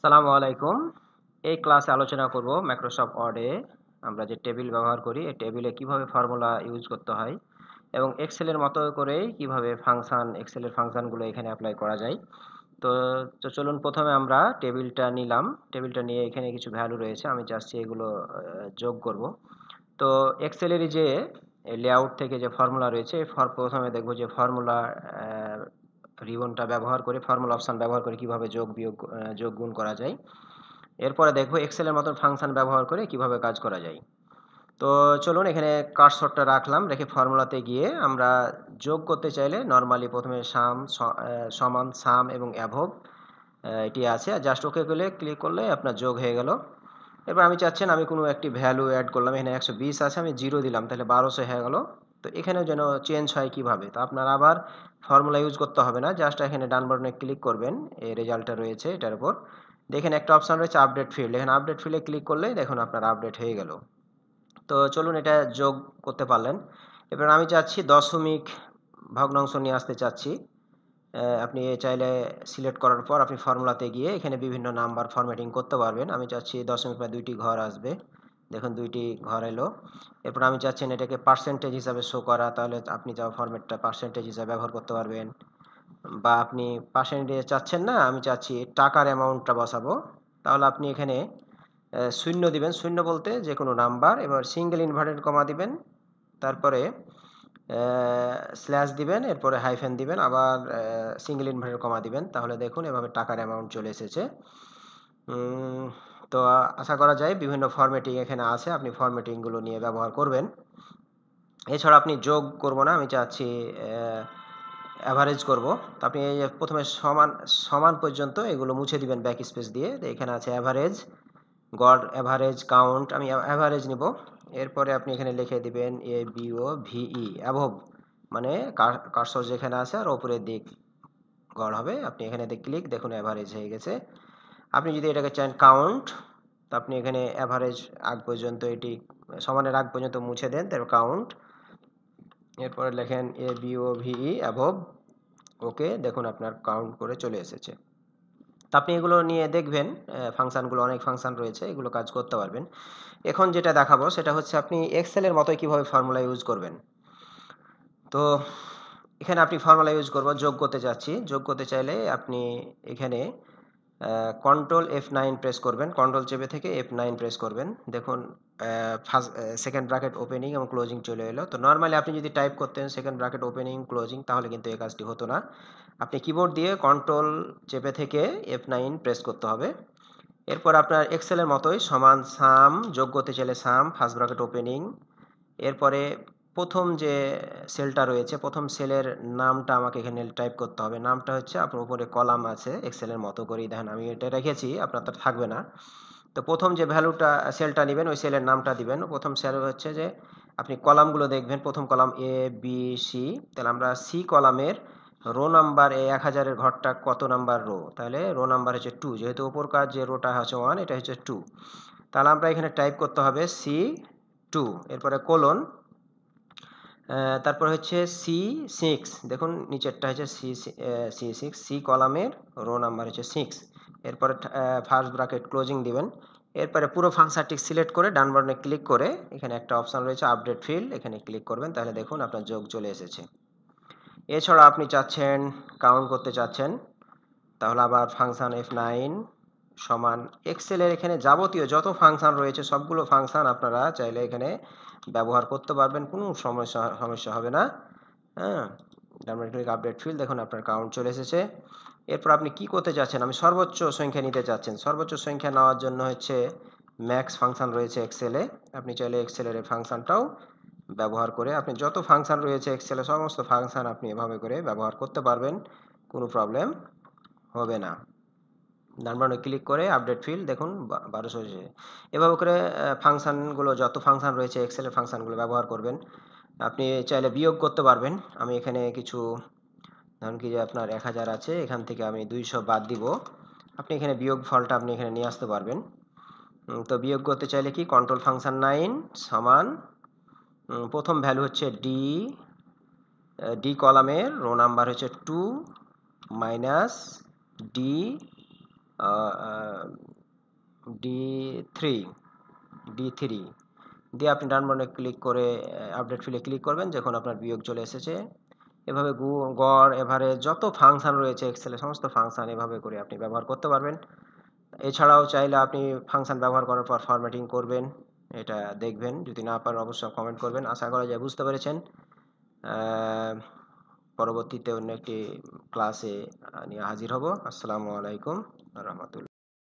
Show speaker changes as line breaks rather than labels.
আসসালামু আলাইকুম। এই ক্লাসে আলোচনা করব মাইক্রোসফট ওয়ার্ডে আমরা যে টেবিল ব্যবহার করি এই টেবিলে কিভাবে ফর্মুলা ইউজ করতে হয় এবং এক্সেলের মতো করেই কিভাবে এক্সেলের ফাংশনগুলো এখানে অ্যাপ্লাই করা যায়। তো তো চলুন প্রথমে আমরা টেবিলটা নিলাম। টেবিলটা নিয়ে এখানে কিছু ভ্যালু রয়েছে, আমি চাচ্ছি এগুলো যোগ করব। তো এক্সেলেরই যে লেআউট থেকে যে ফর্মুলা রয়েছে প্রথমে দেখব যে ফর্মুলা রিবনটা ব্যবহার করে ফর্মুলা অপশন ব্যবহার করে কিভাবে যোগ গুণ করা যায়। এরপরে দেখবো এক্সেলের মতন ফাংশন ব্যবহার করে কিভাবে কাজ করা যায়। তো চলুন এখানে কার্সরটা রাখলাম, রেখে ফর্মুলাতে গিয়ে আমরা যোগ করতে চাইলে নর্মালি প্রথমে সমান সাম এবং অ্যাভব এটি আছে, জাস্ট ওকে করলে ক্লিক করলে আপনার যোগ হয়ে গেল। এবার আমি চাচ্ছেন আমি কোনো একটি ভ্যালু অ্যাড করলাম, এখানে 120 আছে, আমি 0 দিলাম, তাহলে 1200 হয়ে গেল। তো এখানেও যেন চেঞ্জ হয় কিভাবে, তো আপনার আবার ফর্মুলা ইউজ করতে হবে না, জাস্ট এখানে ডান বাটনে ক্লিক করবেন, এই রেজাল্টটা রয়েছে এটার উপর। দেখেন একটা অপশন রয়েছে আপডেট ফিল্ড, এখানে আপডেট ফিল্ডে ক্লিক করলেই দেখুন আপনার আপডেট হয়ে গেল। তো চলুন এটা যোগ করতে পারলেন। এবার আমি চাচ্ছি দশমিক ভগ্নাংশ নিয়ে আসতে চাচ্ছি। আপনি চাইলে সিলেক্ট করার পর আপনি ফর্মুলাতে গিয়ে এখানে বিভিন্ন নাম্বার ফরম্যাটিং করতে পারবেন। আমি চাচ্ছি দশমিক প্রায় 2টি ঘর আসবে, দেখুন 2টি ঘর এলো। এরপর আমি চাচ্ছেন এটাকে পার্সেন্টেজ হিসাবে শো করা, তাহলে আপনি যা ফরম্যাটটা পার্সেন্টেজ হিসাবে ব্যবহার করতে পারবেন। বা আপনি পার্সেন্টেজ চাচ্ছেন না, আমি চাচ্ছি টাকার অ্যামাউন্টটা বসাবো, তাহলে আপনি এখানে শূন্য দিবেন, শূন্য বলতে যে কোনো নাম্বার, এবার সিঙ্গেল ইনভার্টেড কমা দিবেন, তারপরে স্ল্যাশ দিবেন, এরপরে হাইফেন দিবেন, আবার সিঙ্গেল ইনভার্টেড কমা দিবেন, তাহলে দেখুন এভাবে টাকার অ্যামাউন্ট চলে এসেছে। তো আশা করা যায় বিভিন্ন ফরম্যাটিং এখানে আছে, আপনি ফরম্যাটিংগুলো নিয়ে ব্যবহার করবেন। এছাড়া আপনি যোগ করব না, আমি চাচ্ছি অ্যাভারেজ করব। তো আপনি এই যে প্রথমে সমান সমান পর্যন্ত এগুলো মুছে দিবেন ব্যাক স্পেস দিয়ে, এখানে আছে অ্যাভারেজ, গড়, অ্যাভারেজ, কাউন্ট, আমি অ্যাভারেজ নিব। এরপরে আপনি এখানে লিখে দিবেন ABOVE অ্যাভব, মানে কার্সর যেখানে আছে আর ওপরের দিক গড় হবে, আপনি এখানে ক্লিক, দেখুন অ্যাভারেজ হয়ে গেছে। আপনি যদি এটাকে চান কাউন্ট, তো আপনি এখানে অ্যাভারেজ আগ পর্যন্ত এটি সমানের আগ পর্যন্ত মুছে দেন, তারপর কাউন্ট, এরপরে লেখেন ABOVE অ্যাভব, ওকে, দেখুন আপনার কাউন্ট করে চলে এসেছে। তো আপনি এগুলো নিয়ে দেখবেন, ফাংশনগুলো অনেক ফাংশন রয়েছে, এগুলো কাজ করতে পারবেন। এখন যেটা দেখাবো সেটা হচ্ছে আপনি এক্সেলের মতোই কিভাবে ফর্মুলা ইউজ করবেন। তো এখানে আপনি ফর্মুলা ইউজ করব, যোগ করতে যাচ্ছি, যোগ করতে চাইলে আপনি এখানে কন্ট্রোল F9 প্রেস করবেন, কন্ট্রোল চেপে থেকে F9 প্রেস করবেন, দেখুন ফার্স্ট সেকেন্ড ব্র্যাকেট ওপেনিং এবং ক্লোজিং চলে এলো। তো নর্মালি আপনি যদি টাইপ করতেন সেকেন্ড ব্র্যাকেট ওপেনিং ক্লোজিং, তাহলে কিন্তু এই কাজটি হতো না। আপনি কিবোর্ড দিয়ে কন্ট্রোল চেপে থেকে F9 প্রেস করতে হবে। এরপর আপনার এক্সেলের মতোই সমান সাম, যোগ করতে চাইলে সাম ফার্স্ট ব্র্যাকেট ওপেনিং, এরপরে প্রথম যে সেলটা রয়েছে প্রথম সেলের নামটা আমাকে এখানে টাইপ করতে হবে, নামটা হচ্ছে আপনার উপরে কলাম আছে এক্সেলের মতো করেই, দেখেন আমি এটা রেখেছি, আপনার তো থাকবে না। তো প্রথম যে ভ্যালুটা সেলটা নেবেন ওই সেলের নামটা দিবেন, প্রথম সেল হচ্ছে যে আপনি কলামগুলো দেখবেন, প্রথম কলাম ABC, তাহলে আমরা সি কলামের রো নাম্বার এই 1000-এর ঘরটা কত নাম্বার রো, তাহলে রো নাম্বার হচ্ছে 2, যেহেতু উপরকার যে রোটা হচ্ছে 1, এটা হচ্ছে 2, তাহলে আমরা এখানে টাইপ করতে হবে C2, এরপরে কোলন, তারপর হচ্ছে C6, দেখুন নিচেরটা হচ্ছে C6, সি কলামের রো নাম্বার হচ্ছে 6, এরপরে ফার্স্ট ব্র্যাকেট ক্লোজিং দিবেন। এরপরে পুরো ফাংশনটি সিলেক্ট করে ডান বাটনে ক্লিক করে এখানে একটা অপশন রয়েছে আপডেট ফিল্ড, এখানে ক্লিক করবেন, তাহলে দেখুন আপনার যোগ চলে এসেছে। এছাড়া আপনি চাচ্ছেন কাউন্ট করতে চাচ্ছেন, তাহলে আবার ফাংশন F9 সমান এক্সেলের এখানে যাবতীয় যত ফাংশন রয়েছে সবগুলো ফাংশন আপনারা চাইলে এখানে ব্যবহার করতে পারবেন, কোনো সমস্যা হবে না। হ্যাঁ, আপডেট ফিল্ড, দেখুন আপনার কাউন্ট চলে এসেছে। এরপর আপনি কি করতে চাচ্ছেন, আমি সর্বোচ্চ সংখ্যা নিতে চাচ্ছেন, সর্বোচ্চ সংখ্যা নেওয়ার জন্য হচ্ছে ম্যাক্স ফাংশন রয়েছে এক্সেলে, আপনি চাইলে এক্সেলের এই ফাংশনটাও ব্যবহার করে আপনি যত ফাংশন রয়েছে এক্সেলে সমস্ত ফাংশন আপনি এভাবে করে ব্যবহার করতে পারবেন, কোনো প্রবলেম হবে না। ডান বাটনে ক্লিক করে আপডেট ফিল্ড, দেখুন 1200 এসেছে। এভাবে করে ফাংশনগুলো যত ফাংশন রয়েছে এক্সেলের ফাংশনগুলো ব্যবহার করবেন। আপনি চাইলে বিয়োগ করতে পারবেন, আমি এখানে কিছু, ধরুন কি যে আপনার 1000 আছে, এখান থেকে আমি 200 বাদ দিব, আপনি এখানে বিয়োগ ফলটা আপনি এখানে নিয়ে আসতে পারবেন। তো বিয়োগ করতে চাইলে কি কন্ট্রোল ফাংশন 9 সমান প্রথম ভ্যালু হচ্ছে ডি কলামের রো নাম্বার হচ্ছে 2 মাইনাস ডি D3 D3 দিয়ে আপনি ডান বাটনে ক্লিক করে আপডেট ফিলে ক্লিক করবেন, যখন আপনার বিয়োগ চলে এসেছে। এভাবে গড়, এভারেজ যত ফাংশন রয়েছে এক্সেলে সমস্ত ফাংশন এভাবে করে আপনি ব্যবহার করতে পারবেন। এছাড়াও চাইলে আপনি ফাংশন ব্যবহার করার পর ফরম্যাটিং করবেন, এটা দেখবেন। যদি না পারেন অবশ্যই কমেন্ট করবেন। আশা করা যায় বুঝতে পেরেছেন। পরবর্তীতে অন্য একটি ক্লাসে নিয়ে হাজির হব। আসসালামু আলাইকুম ওয়া রাহমাতুল্লাহ।